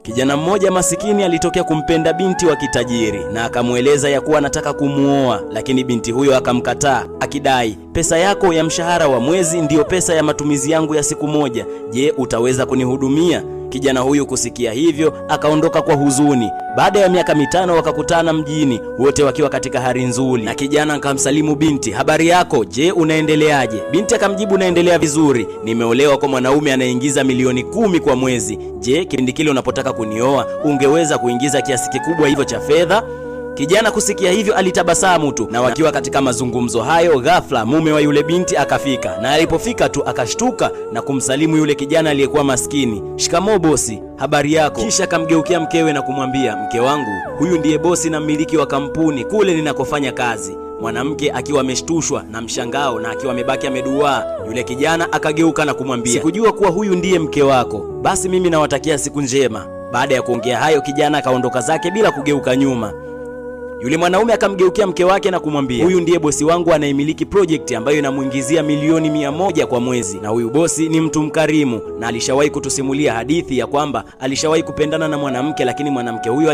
Kijana mmoja masikini alitokea kumpenda binti wa kitajiri na akamweleza ya kuwa anataka kumuoa, lakini binti huyo akamkataa akidai, pesa yako ya mshahara wa mwezi ndiyo pesa ya matumizi yangu ya siku moja. Je, utaweza kunihudumia? Kijana huyu kusikia hivyo akaondoka kwa huzuni. Baada ya miaka 5 wakakutana mjini, wote wakiwa katika hali nzuri, na kijana akamsalimu binti, habari yako, je unaendeleaje? Binti akamjibu, naendelea vizuri, nimeolewa kwa mwanaume anaingiza milioni 10 kwa mwezi. Je, kipindi kile unapotaka kunioa ungeweza kuingiza kiasi kikubwa hivyo cha fedha? Kijana kusikia hivyo alitabasamu tu, na wakiwa katika mazungumzo hayo, ghafla mume wa yule binti akafika, na alipofika tu akashtuka na kumsalimu yule kijana aliyekuwa maskini, shikamoo bosi, habari yako? Kisha akamgeukia mkewe na kumwambia, mke wangu, huyu ndiye bosi na mmiliki wa kampuni kule ninakofanya kazi. Mwanamke akiwa ameshtushwa na mshangao na akiwa amebaki ameduaa, yule kijana akageuka na kumwambia, sikujua kuwa huyu ndiye mke wako, basi mimi nawatakia siku njema. Baada ya kuongea hayo, kijana akaondoka zake bila kugeuka nyuma. Yule mwanaume akamgeukia mke wake na kumwambia, huyu ndiye bosi wangu anayemiliki project ambayo inamuingizia milioni 100 kwa mwezi, na huyu bosi ni mtu mkarimu na alishawahi kutusimulia hadithi ya kwamba alishawahi kupendana na mwanamke, lakini mwanamke huyo